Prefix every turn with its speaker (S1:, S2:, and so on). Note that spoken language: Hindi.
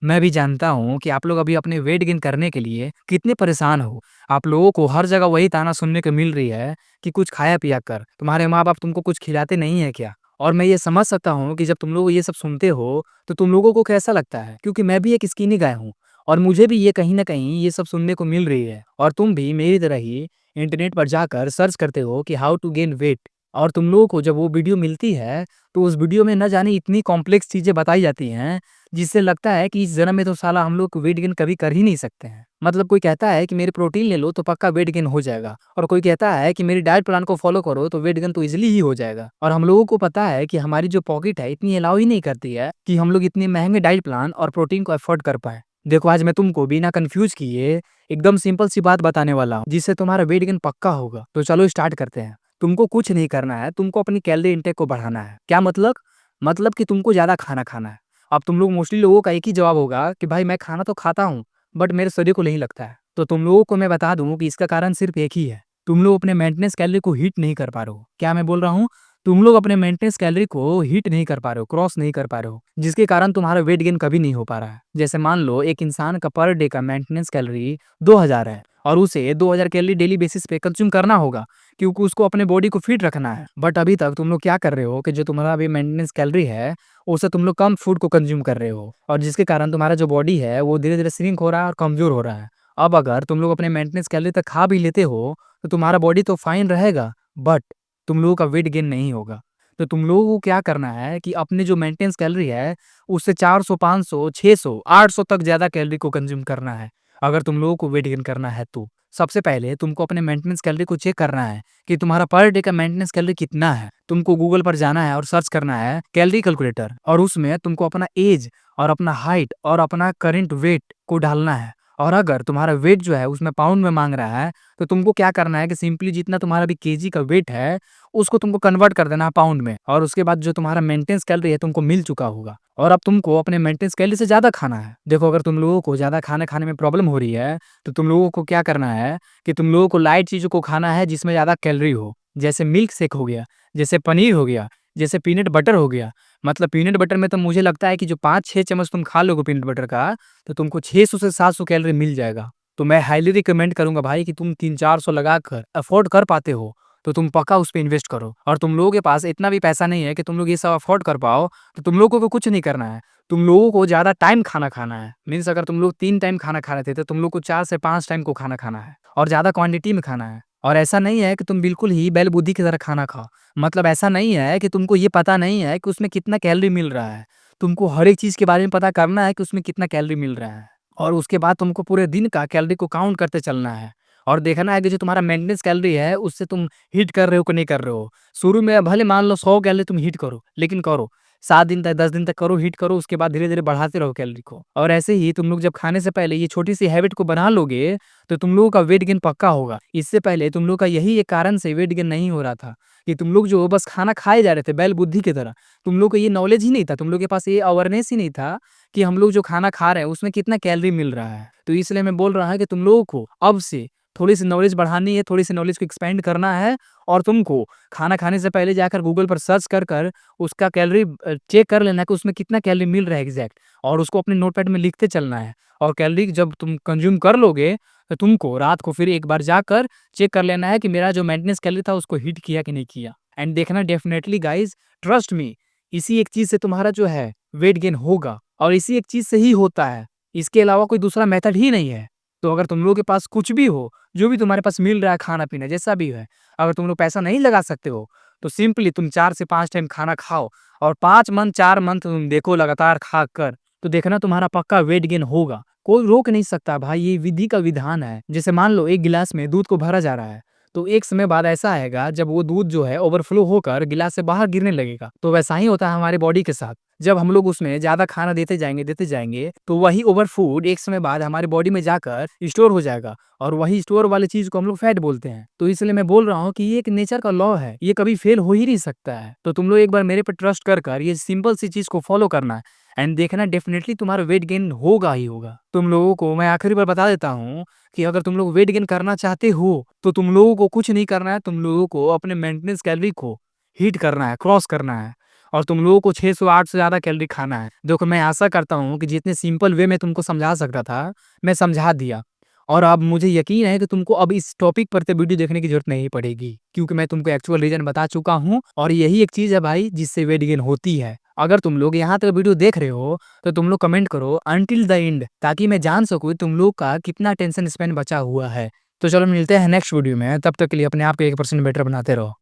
S1: मैं भी जानता हूँ कि आप लोग अभी अपने वेट गेन करने के लिए कितने परेशान हो। आप लोगों को हर जगह वही ताना सुनने को मिल रही है कि कुछ खाया-पिया कर। तुम्हारे माँ-बाप तुमको कुछ खिलाते नहीं हैं क्या? और मैं ये समझ सकता हूँ कि जब तुम लोग ये सब सुनते हो, तो तुम लोगों को कैसा लगता है? क्योंकि मैं भी एक स्किनी गाय हूँ और मुझे भी ये कहीं न कहीं ये सब सुनने को मिल रही है। और तुम भी मेरी तरह ही इंटरनेट पर जाकर सर्च करते हो कि हाउ टू गेन वेट, और तुम लोगों को जब वो वीडियो मिलती है, तो उस वीडियो में न जाने इतनी कॉम्प्लेक्स चीज़ें बताई जाती हैं, जिससे लगता है कि इस जन्म में तो साला हम लोग वेट गेन कभी कर ही नहीं सकते हैं। मतलब कोई कहता है कि मेरी प्रोटीन ले लो तो पक्का वेट गेन हो जाएगा, और कोई कहता है कि मेरी डाइट प्लान को फॉलो करो तो वेट गेन तो इजीली ही हो जाएगा। और हम लोगों को पता है कि हमारी जो पॉकेट है इतनी अलाउ ही नहीं करती है कि हम लोग इतने महंगे डाइट प्लान और प्रोटीन को अफोर्ड कर पाए। देखो, आज मैं तुमको बिना कंफ्यूज किए एकदम सिंपल सी बात बताने वाला हूँ, जिससे तुम्हारा वेट गेन पक्का होगा। तो चलो स्टार्ट करते हैं। तुमको कुछ नहीं करना है, तुमको अपनी कैलोरी इंटेक को बढ़ाना है। क्या मतलब? मतलब कि तुमको ज्यादा खाना खाना है। अब तुम लोग मोस्टली लोगों का एक ही जवाब होगा कि भाई मैं खाना तो खाता हूँ, बट मेरे शरीर को नहीं लगता है। तो तुम लोगों को मैं बता दूं कि इसका कारण सिर्फ एक ही है। तुम लोग अपने मेंटेनेंस कैलोरी को हिट नहीं कर पा रहे हो। क्या मैं बोल रहा हूँ? तुम लोग अपने मेंटेनेंस कैलोरी को हिट नहीं कर पा रहे हो, क्रॉस नहीं कर पा रहे हो, जिसके कारण तुम्हारा वेट गेन कभी नहीं हो पा रहा है। जैसे मान लो एक इंसान का पर डे का मेंटेनेंस कैलोरी 2000 है, और उसे 2000 कैलोरी डेली बेसिस पे कंज्यूम करना होगा, क्योंकि उसको अपने बॉडी को फिट रखना है। बट अभी तक तुम लोग क्या कर रहे हो कि जो तुम्हारा अभी मेंटेनेंस कैलोरी है, उससे तुम लोग कम फूड को कंज्यूम कर रहे हो, और जिसके कारण तुम्हारा जो बॉडी है वो धीरे-धीरे श्रिंक हो रहा है और कमज़ोर हो रहा है। अब अगर तुम लोग अपने मेंटेनेंस कैलोरी तक खा भी लेते हो, तो तुम्हारा बॉडी तो फाइन रहेगा, बट तुम लोगों का वेट गेन नहीं होगा। तो तुम लोगों को क्या करना है कि अपने जो मेंटेनेंस कैलोरी है, उससे 400, 500, 600, 800 तक ज़्यादा कैलोरी को कंज्यूम करना है, अगर तुम लोगों को वेट गेन करना है तो। सबसे पहले तुमको अपने मेंटेनेंस कैलोरी को चेक करना है कि तुम्हारा पर डे का मेंटेनेंस कैलोरी कितना है। तुमको गूगल पर जाना है और सर्च करना है कैलोरी कैलकुलेटर, और उसमें तुमको अपना एज और अपना हाइट और अपना करंट वेट को डालना है। और अगर तुम्हारा वेट जो है उसमें पाउंड में मांग रहा है, तो तुमको क्या करना है कि सिंपली जितना तुम्हारा भी केजी का वेट है, उसको तुमको कन्वर्ट कर देना है पाउंड में, और उसके बाद जो तुम्हारा मेंटेनेंस कैलोरी है तुमको मिल चुका होगा, और अब तुमको अपने मेंटेनेंस कैलोरी से ज़्यादा खाना है। देखो, अगर तुम लोगों को ज़्यादा खाना खाने में प्रॉब्लम हो रही है, तो तुम लोगों को क्या करना है कि तुम लोगों को लाइट चीज़ों को खाना है जिसमें ज़्यादा कैलोरी हो। जैसे मिल्क शेक हो गया, जैसे पनीर हो गया, जैसे पीनट बटर हो गया। मतलब पीनट बटर में तो मुझे लगता है कि जो 5-6 चम्मच तुम खा लोगे पीनट बटर का, तो तुमको 600 से 700 कैलोरी मिल जाएगा। तो मैं हाइली रिकमेंड करूँगा भाई कि तुम 300-400 लगाकर अफ़ोर्ड कर पाते हो, तो तुम पक्का उस पे इन्वेस्ट करो। और तुम लोगों के पास इतना भी पैसा नहीं है कि तुम लोग ये सब अफ़ोर्ड कर पाओ, तो तुम लोगों को कुछ नहीं करना है। तुम लोगों को ज़्यादा टाइम खाना खाना है। मीन्स अगर तुम लोग 3 टाइम खाना खा रहे थे, तो तुम लोग को 4 से 5 टाइम को खाना खाना है, और ज़्यादा क्वांटिटी में खाना है। और ऐसा नहीं है कि तुम बिल्कुल ही बैल-बुद्धि की तरह खाना खाओ। मतलब ऐसा नहीं है कि तुमको ये पता नहीं है कि उसमें कितना कैलोरी मिल रहा है। तुमको हर एक चीज़ के बारे में पता करना है कि उसमें कितना कैलोरी मिल रहा है। और उसके बाद तुमको पूरे दिन का कैलोरी को काउंट करते चलना है, और देखना है कि जो तुम्हारा मेंटेनेंस कैलोरी है, उससे तुम हिट कर रहे हो कि नहीं कर रहे हो। शुरू में भले मान लो 100 कैलोरी तुम हिट करो, लेकिन करो। 7 दिन तक, 10 दिन तक करो, हिट करो, उसके बाद धीरे-धीरे बढ़ाते रहो कैलोरी को। और ऐसे ही तुम लोग जब खाने से पहले ये छोटी-सी हैबिट को बना लोगे, तो तुम लोगों का वेट गेन पक्का होगा। इससे पहले तुम लोग का यही एक कारण से वेट गेन नहीं हो रहा था, कि तुम लोग जो बस खाना खाए जा रहे थे बैल बुद्धि की तरह। तुम लोग को ये नॉलेज ही नहीं था, तुम लोग के पास ये अवेयरनेस ही नहीं था कि हम लोग जो खाना खा रहे हैं उसमें कितना कैलोरी मिल रहा है। तो इसलिए मैं बोल रहा हूँ कि तुम लोगों को अब से थोड़ी-सी नॉलेज बढ़ानी है, थोड़ी-सी नॉलेज को एक्सपेंड करना है, और तुमको खाना खाने से पहले जाकर गूगल पर सर्च कर उसका कैलोरी चेक कर लेना है कि उसमें कितना कैलोरी मिल रहा है एग्ज़ैक्ट, और उसको अपने नोटपैड में लिखते चलना है। और कैलोरी जब तुम कंज़्यूम कर लोगे, तो तुमको रात को फिर एक बार जाकर चेक कर लेना है कि मेरा जो मेंटेनेंस कैलोरी था उसको हिट किया कि नहीं किया। एंड देखना डेफिनिटली गाइज़, ट्रस्ट मी, इसी एक चीज़ से तुम्हारा जो है वेट गेन होगा, और इसी एक चीज़ से ही होता है। इसके अलावा कोई दूसरा मेथड ही नहीं है। तो अगर तुम लोगों के पास कुछ भी हो, जो भी तुम्हारे पास मिल रहा है खाना-पीना जैसा भी है, अगर तुम लोग पैसा नहीं लगा सकते हो, तो सिंपली तुम 4 से 5 टाइम खाना खाओ, और 5 मंथ 4 मंथ तुम देखो लगातार खाकर, तो देखना तुम्हारा पक्का वेट गेन होगा। कोई रोक नहीं सकता भाई, ये विधि का विधान है। जैसे मान लो एक गिलास में दूध को भरा जा रहा है, तो एक समय बाद ऐसा आएगा जब वो दूध जो है ओवरफ्लो होकर गिलास से बाहर गिरने लगेगा। तो वैसा ही होता है हमारे बॉडी के साथ। जब हम लोग उसमें ज़्यादा खाना देते जाएँगे, तो वही ओवर फूड एक समय बाद हमारे बॉडी में जाकर स्टोर हो जाएगा, और वही स्टोर वाली चीज़ को हम लोग फैट बोलते हैं। तो इसलिए मैं बोल रहा हूँ कि ये एक नेचर का लॉ है, ये कभी फेल हो ही नहीं सकता है। तो तुम लोग एक बार मेरे पे ट्रस्ट कर ये सिंपल सी चीज़ को फॉलो करना, एंड देखना डेफिनिटली तुम्हारा वेट गेन होगा ही होगा। तुम लोगों को मैं आखिरी बार बता देता हूँ कि अगर तुम लोग वेट गेन करना चाहते हो, तो तुम लोगों को कुछ नहीं करना है, तुम लोगों को अपने मेंटेनेंस कैलोरी को हिट करना है, क्रॉस करना है। और तुम लोगों को 600-800 से ज़्यादा कैलोरी खाना है। देखो, मैं आशा करता हूँ कि जितने सिंपल वे में तुमको समझा सकता था, मैं समझा दिया। और अब मुझे यकीन है कि तुमको अब इस टॉपिक पर तो वीडियो देखने की ज़रूरत नहीं पड़ेगी, क्योंकि मैं तुमको एक्चुअल रीज़न बता चुका हूँ और यही एक चीज़ है भाई जिससे वेट गेन होती है। अगर तुम लोग यहाँ तक वीडियो देख रहे हो, तो तुम लोग कमेंट करो अंटिल द एंड, ताकि मैं जान सकूँ तुम लोग का कितना अटेंशन स्पैन बचा हुआ है। तो चलो मिलते हैं नेक्स्ट वीडियो में, तब तक के लिए अपने आप को 1% बेटर बनाते रहो।